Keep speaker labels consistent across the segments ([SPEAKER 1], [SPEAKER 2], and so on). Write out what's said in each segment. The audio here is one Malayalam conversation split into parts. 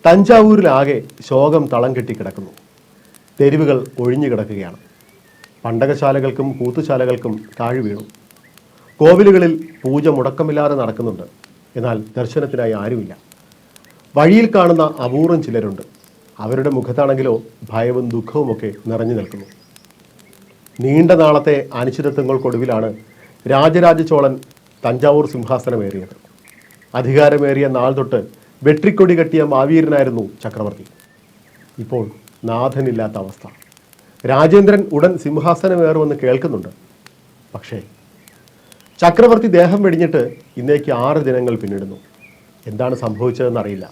[SPEAKER 1] തഞ്ചാവൂരിലാകെ ശോകം തളം കെട്ടിക്കിടക്കുന്നു. തെരുവുകൾ ഒഴിഞ്ഞു കിടക്കുകയാണ്. പണ്ടകശാലകൾക്കും കൂത്തുശാലകൾക്കും താഴ് വീണു. കോവിലുകളിൽ പൂജ മുടക്കമില്ലാതെ നടക്കുന്നുണ്ട്. എന്നാൽ ദർശനത്തിനായി ആരുമില്ല. വഴിയിൽ കാണുന്ന അപൂർവം ചിലരുണ്ട്. അവരുടെ മുഖത്താണെങ്കിലോ ഭയവും ദുഃഖവുമൊക്കെ നിറഞ്ഞു നിൽക്കുന്നു. നീണ്ട നാളത്തെ അനിശ്ചിതത്വങ്ങൾക്കൊടുവിലാണ് രാജരാജ ചോളൻ തഞ്ചാവൂർ സിംഹാസനമേറിയത്. അധികാരമേറിയ നാൾ തൊട്ട് വെട്രിക്കൊടി കെട്ടിയ മാവീരനായിരുന്നു ചക്രവർത്തി. ഇപ്പോൾ നാഥനില്ലാത്ത അവസ്ഥ. രാജേന്ദ്രൻ ഉടൻ സിംഹാസനമേറുമെന്ന് കേൾക്കുന്നുണ്ട്. പക്ഷേ ചക്രവർത്തി ദേഹം വെടിഞ്ഞിട്ട് ഇന്നേക്ക് 6 ദിനങ്ങൾ പിന്നിടുന്നു. എന്താണ് സംഭവിച്ചതെന്നറിയില്ല.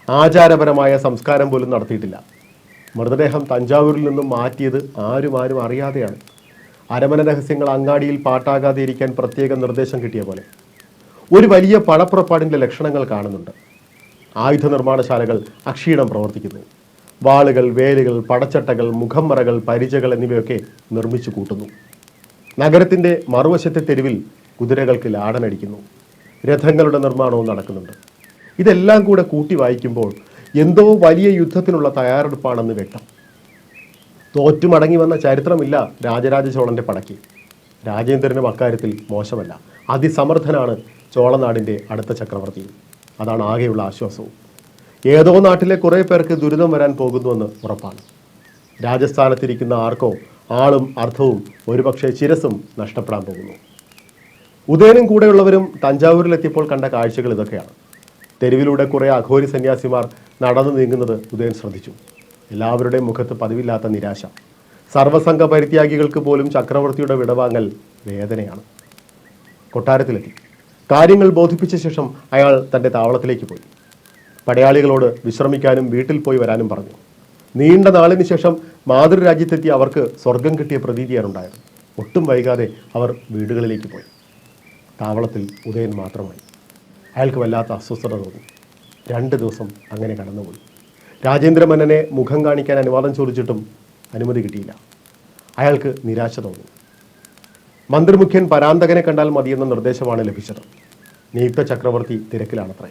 [SPEAKER 1] ആചാരപരമായ സംസ്കാരം പോലും നടത്തിയിട്ടില്ല. മൃതദേഹം തഞ്ചാവൂരിൽ നിന്നും മാറ്റിയത് ആരും അറിയാതെയാണ്. അരമന രഹസ്യങ്ങൾ അങ്ങാടിയിൽ പാട്ടാകാതെ ഇരിക്കാൻ പ്രത്യേക നിർദ്ദേശം കിട്ടിയ പോലെ. ഒരു വലിയ പണപ്പുറപ്പാടിൻ്റെ ലക്ഷണങ്ങൾ കാണുന്നുണ്ട്. ആയുധ നിർമ്മാണശാലകൾ അക്ഷീണം പ്രവർത്തിക്കുന്നു. വാളുകൾ, വേലുകൾ, പടച്ചട്ടകൾ, മുഖംമറകൾ, പരിചകൾ എന്നിവയൊക്കെ നിർമ്മിച്ചു കൂട്ടുന്നു. നഗരത്തിൻ്റെ മറുവശത്തെ തെരുവിൽ കുതിരകൾക്ക് ലാടനടിക്കുന്നു. രഥങ്ങളുടെ നിർമ്മാണവും നടക്കുന്നുണ്ട്. ഇതെല്ലാം കൂടെ കൂട്ടി വായിക്കുമ്പോൾ എന്തോ വലിയ യുദ്ധത്തിനുള്ള തയ്യാറെടുപ്പാണെന്ന് വ്യക്തം. തോറ്റുമടങ്ങി വന്ന ചരിത്രമില്ല രാജരാജ ചോളൻ്റെ പടയ്ക്ക്. രാജേന്ദ്രനും അക്കാര്യത്തിൽ മോശമല്ല. അതിസമർത്ഥനാണ് ചോളനാടിൻ്റെ അടുത്ത ചക്രവർത്തി. അതാണ് ആകെയുള്ള ആശ്വാസവും. ഏതോ നാട്ടിലെ കുറേ പേർക്ക് ദുരിതം വരാൻ പോകുന്നുവെന്ന് ഉറപ്പാണ്. രാജസ്ഥാനത്തിരിക്കുന്ന ആർക്കോ ആളും അർത്ഥവും ഒരുപക്ഷെ ശിരസും നഷ്ടപ്പെടാൻ പോകുന്നു. ഉദയനും കൂടെയുള്ളവരും തഞ്ചാവൂരിലെത്തിയപ്പോൾ കണ്ട കാഴ്ചകൾ ഇതൊക്കെയാണ്. തെരുവിലൂടെ കുറേ അഘോരി സന്യാസിമാർ നടന്നു നീങ്ങുന്നത് ഉദയൻ ശ്രദ്ധിച്ചു. എല്ലാവരുടെയും മുഖത്ത് പതിവില്ലാത്ത നിരാശ. സർവസംഘ പരിത്യാഗികൾക്ക് പോലും ചക്രവർത്തിയുടെ വിടവാങ്ങൽ വേദനയാണ്. കൊട്ടാരത്തിലെത്തി. കാര്യങ്ങൾ ബോധിപ്പിച്ച ശേഷം അയാൾ തൻ്റെ താവളത്തിലേക്ക് പോയി. പടയാളികളോട് വിശ്രമിക്കാനും വീട്ടിൽ പോയി വരാനും പറഞ്ഞു. നീണ്ട നാളിന് ശേഷം മാതൃരാജ്യത്തെത്തിയ അവർക്ക് സ്വർഗം കിട്ടിയ പ്രതീതിയാണുണ്ടായത്. ഒട്ടും വൈകാതെ അവർ വീടുകളിലേക്ക് പോയി. താവളത്തിൽ ഉദയൻ മാത്രമായി. അയാൾക്ക് വല്ലാത്ത അസ്വസ്ഥത തോന്നി. 2 ദിവസം അങ്ങനെ കടന്നുപോയി. രാജേന്ദ്രമന്നനെ മുഖം കാണിക്കാൻ അനുവാദം ചോദിച്ചിട്ടും അനുമതി കിട്ടിയില്ല. അയാൾക്ക് നിരാശ തോന്നി. മന്ത്രിമുഖ്യൻ പരാന്തകനെ കണ്ടാൽ മതിയെന്ന നിർദ്ദേശമാണ് ലഭിച്ചത്. നിയുക്ത ചക്രവർത്തി തിരക്കിലാണത്രേ.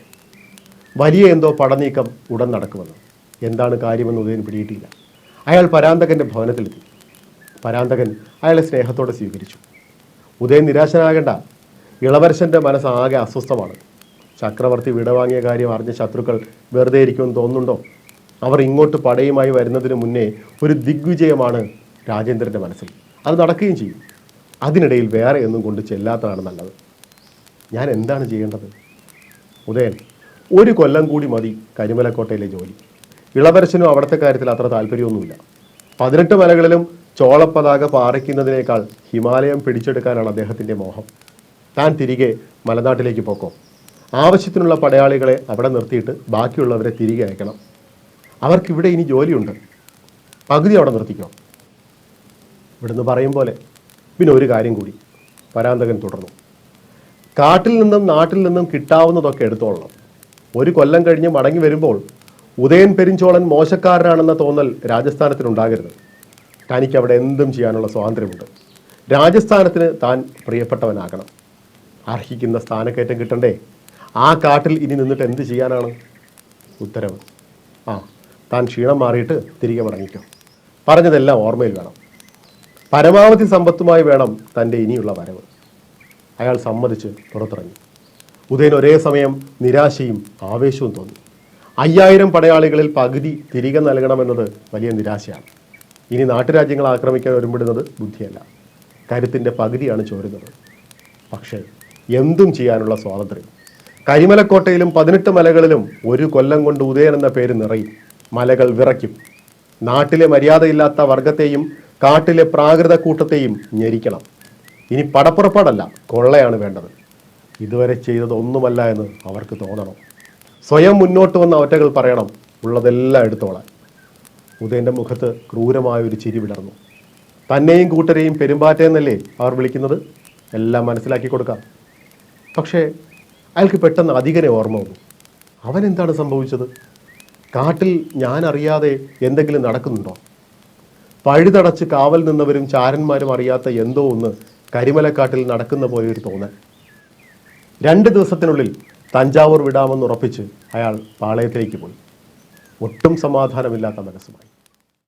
[SPEAKER 1] വലിയ എന്തോ പടനീക്കം ഉടൻ നടക്കുമെന്ന്. എന്താണ് കാര്യമെന്ന് ഉദയൻ പിടിയിട്ടില്ല. അയാൾ പരാന്തകൻ്റെ ഭവനത്തിലെത്തി. പരാന്തകൻ അയാളെ സ്നേഹത്തോടെ സ്വീകരിച്ചു. ഉദയൻ നിരാശനാകേണ്ട. ഇളവരശൻ്റെ മനസ്സ് ആകെ അസ്വസ്ഥമാണ്. ചക്രവർത്തി വിടവാങ്ങിയ കാര്യം അറിഞ്ഞ ശത്രുക്കൾ വെറുതെ ഇരിക്കുമെന്ന് തോന്നുന്നുണ്ടോ? അവർ ഇങ്ങോട്ട് പടയുമായി വരുന്നതിന് മുന്നേ ഒരു ദിഗ്വിജയമാണ് രാജേന്ദ്രൻ്റെ മനസ്സിൽ. അത് നടക്കുകയും ചെയ്യും. അതിനിടയിൽ വേറെ ഒന്നും കൊണ്ട് ചെല്ലാത്തതാണ് നല്ലത്. ഞാൻ എന്താണ് ചെയ്യേണ്ടത്? ഉദയൻ, 1 കൊല്ലം കൂടി മതി കരിമലക്കോട്ടയിലെ ജോലി. ഇളവരശനും അവിടുത്തെ കാര്യത്തിൽ അത്ര താല്പര്യമൊന്നുമില്ല. 18 മലകളിലും ചോളപ്പതാക പാറിക്കുന്നതിനേക്കാൾ ഹിമാലയം പിടിച്ചെടുക്കാനാണ് അദ്ദേഹത്തിൻ്റെ മോഹം. താൻ തിരികെ മലനാട്ടിലേക്ക് പോക്കോ. ആവശ്യത്തിനുള്ള പടയാളികളെ അവിടെ നിർത്തിയിട്ട് ബാക്കിയുള്ളവരെ തിരികെ അയക്കണം. അവർക്കിവിടെ ഇനി ജോലിയുണ്ട്. പകുതി അവിടെ നിർത്തിക്കോ. ഇവിടുന്ന് പറയും പോലെ. പിന്നെ ഒരു കാര്യം കൂടി, പരാന്തകൻ തുടർന്നു. കാട്ടിൽ നിന്നും നാട്ടിൽ നിന്നും കിട്ടാവുന്നതൊക്കെ എടുത്തോളണം. 1 കൊല്ലം കഴിഞ്ഞ് മടങ്ങി വരുമ്പോൾ ഉദയൻ പെരിഞ്ചോളൻ മോശക്കാരനാണെന്ന തോന്നൽ രാജസ്ഥാനത്തിനുണ്ടാകരുത്. തനിക്ക് അവിടെ എന്തും ചെയ്യാനുള്ള സ്വാതന്ത്ര്യമുണ്ട്. രാജസ്ഥാനത്തിന് താൻ പ്രിയപ്പെട്ടവനാകണം. അർഹിക്കുന്ന സ്ഥാനക്കയറ്റം കിട്ടണ്ടേ? ആ കാട്ടിൽ ഇനി നിന്നിട്ട് എന്ത് ചെയ്യാനാണ്? ഉത്തരവ്. താൻ ക്ഷീണം മാറിയിട്ട് തിരികെ മടങ്ങിക്കോ. പറഞ്ഞതെല്ലാം ഓർമ്മയിൽ വേണം. പരമാവധി സമ്പത്തുമായി വേണം തൻ്റെ ഇനിയുള്ള വരവ്. അയാൾ സമ്മതിച്ച് പുറത്തിറങ്ങി. ഉദയൻ ഒരേ സമയം നിരാശയും ആവേശവും തോന്നി. 5000 പടയാളികളിൽ പകുതി തിരികെ നൽകണമെന്നത് വലിയ നിരാശയാണ്. ഇനി നാട്ടുരാജ്യങ്ങൾ ആക്രമിക്കാൻ ഒരുമ്പിടുന്നത് ബുദ്ധിയല്ല. കരുത്തിൻ്റെ പകുതിയാണ് ചോരുന്നത്. പക്ഷേ എന്തും ചെയ്യാനുള്ള സ്വാതന്ത്ര്യം. കരിമലക്കോട്ടയിലും 18 മലകളിലും 1 കൊല്ലം കൊണ്ട് ഉദയൻ എന്ന പേര് നിറയും. മലകൾ വിറയ്ക്കും. നാട്ടിലെ മര്യാദയില്ലാത്ത വർഗത്തെയും കാട്ടിലെ പ്രാകൃത കൂട്ടത്തെയും ഞെരിക്കണം. ഇനി പടപ്പുറപ്പാടല്ല, കൊള്ളയാണ് വേണ്ടത്. ഇതുവരെ ചെയ്തത് ഒന്നുമല്ല എന്ന് അവർക്ക് തോന്നണം. സ്വയം മുന്നോട്ട് വന്ന ഒറ്റകൾ പറയണം, ഉള്ളതെല്ലാം എടുത്തോളാൻ. ഉദയൻ്റെ മുഖത്ത് ക്രൂരമായൊരു ചിരി വിടർന്നു. തന്നെയും കൂട്ടരെയും പെരുമ്പാറ്റയെന്നല്ലേ അവർ വിളിക്കുന്നത്? എല്ലാം മനസ്സിലാക്കി കൊടുക്കാം. പക്ഷേ അയാൾക്ക് പെട്ടെന്ന് അധികനെ ഓർമ്മ വന്നു. അവൻ എന്താണ് സംഭവിച്ചത്? കാട്ടിൽ ഞാൻ അറിയാതെ എന്തെങ്കിലും നടക്കുന്നുണ്ടോ? പഴുതടച്ച് കാവൽ നിന്നവരും ചാരന്മാരും അറിയാത്ത എന്തോ ഒന്ന് കരിമലക്കാട്ടിൽ നടക്കുന്ന പോലെ ഒരു തോന്നൽ. 2 ദിവസത്തിനുള്ളിൽ തഞ്ചാവൂർ വിടാമെന്ന് ഉറപ്പിച്ച് അയാൾ പാളയത്തിലേക്ക് പോയി. ഒട്ടും സമാധാനമില്ലാത്ത മനസ്സുമായി.